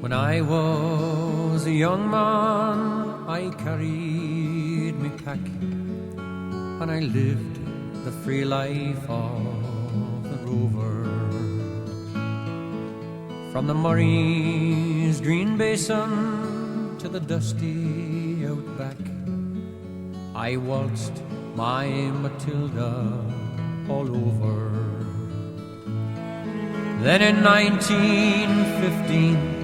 When I was a young man, I carried me pack, and I lived the free life of the rover. From the Murray's green basin to the dusty outback, I waltzed my Matilda all over. Then in 1915,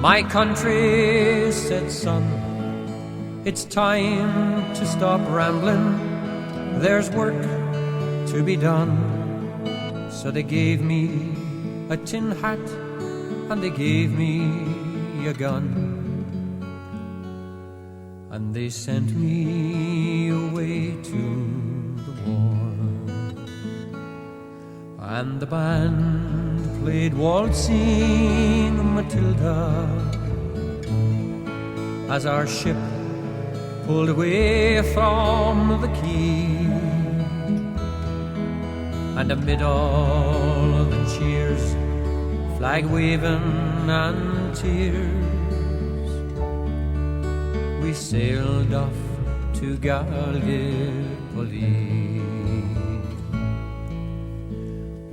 my country said, son, it's time to stop rambling, there's work to be done. So they gave me a tin hat and they gave me a gun, and they sent me away to the war. And the band played Waltzing Matilda as our ship pulled away from the quay. And amid all the cheers, flag waving and tears, we sailed off to Gallipoli.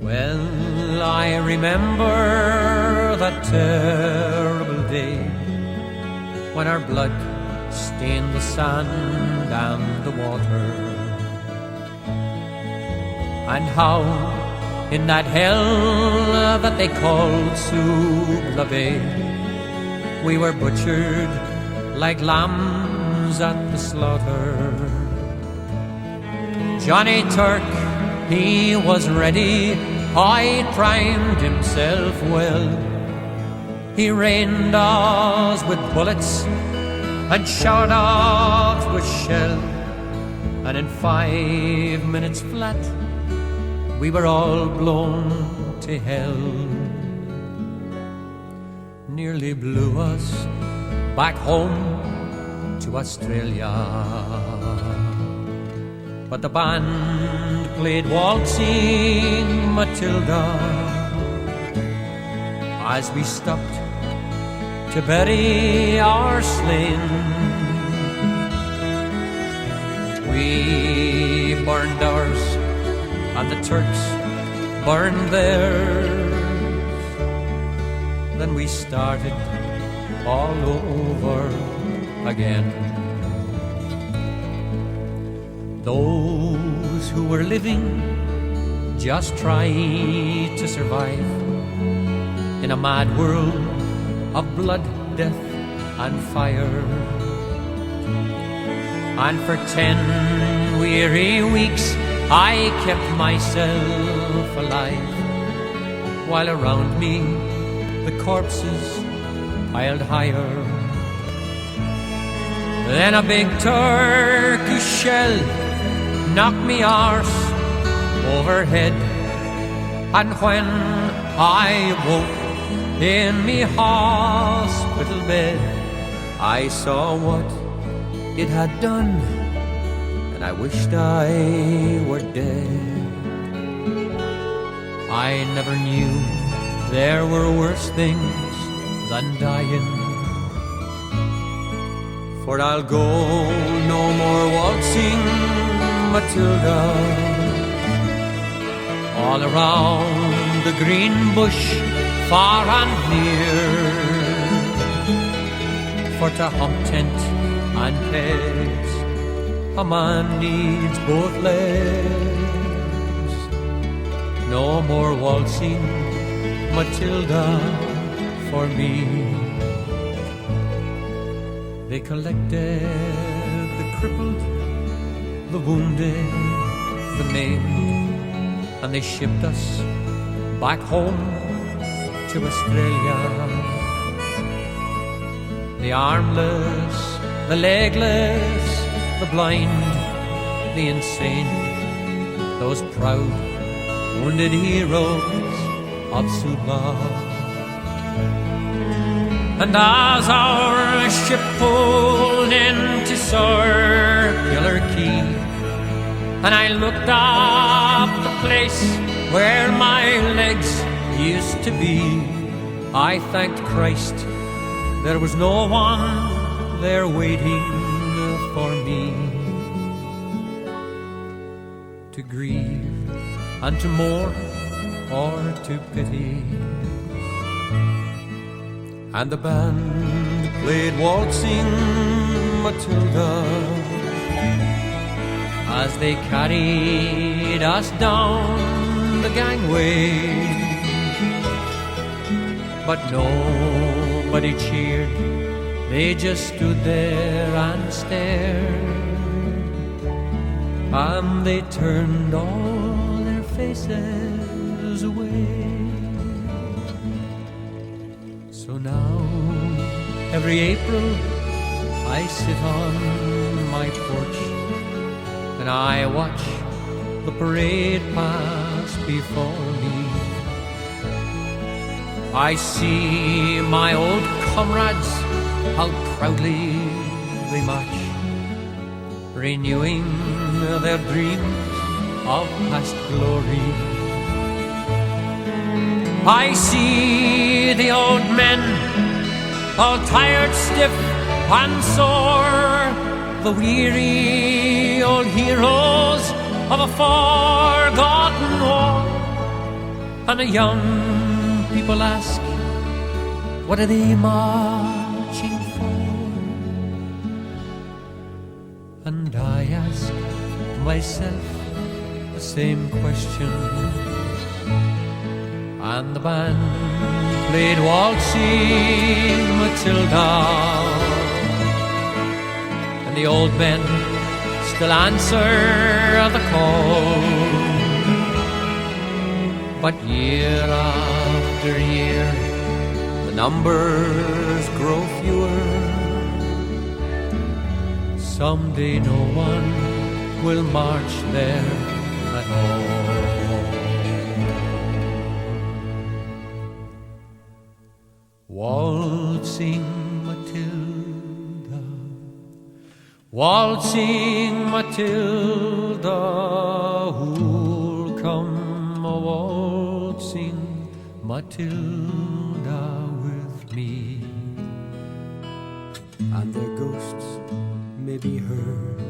Well, I remember that terrible day when our blood stained the sand and the water, and how in that hell that they called Suvla Bay, we were butchered like lambs at the slaughter. Johnny Turk, he was ready, he primed himself well. He rained us with bullets and showered us with shell, and in 5 minutes flat we were all blown to hell. Nearly blew us back home to Australia, but the band played Waltzing Matilda as we stopped to bury our slain. We burned ours and the Turks burned theirs. Then we started all over again. Those who were living just tried to survive in a mad world of blood, death and fire. And for 10 weary weeks I kept myself alive, while around me the corpses piled higher. Then a big Turkish shell knocked me arse overhead, and when I woke in me hospital bed, I saw what it had done, and I wished I were dead. I never knew there were worse things than dying, for I'll go no more waltzing Matilda all around the green bush, far and near, for to hump tent and pegs a man needs both legs. No more waltzing Matilda for me. They collected the crippled, the wounded, the maimed, and they shipped us back home to Australia. The armless, the legless, the blind, the insane, those proud, wounded heroes of Suvla. And as our ship pulled into Circular Quay, and I looked up the place where my legs used to be, I thanked Christ there was no one there waiting for me to grieve and to mourn or to pity. And the band played Waltzing Matilda as they carried us down the gangway. But nobody cheered, they just stood there and stared, and they turned all their faces away. So now, every April, I sit on my porch and I watch the parade pass before me. I see my old comrades, how proudly they march, renewing their dreams of past glory. I see the old men, all tired, stiff and sore, the weary old heroes of a forgotten war. And the young people ask, what are they marching for? And I ask myself the same question. And the band played Waltzing Matilda, and the old men still answer the call. But year after year, the numbers grow fewer. Someday no one will march there at all. Waltzing Matilda, waltzing Matilda, who'll come a-waltzing Matilda with me. And their ghosts may be heard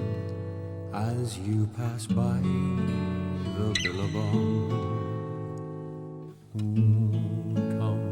as you pass by the billabong. Who'll come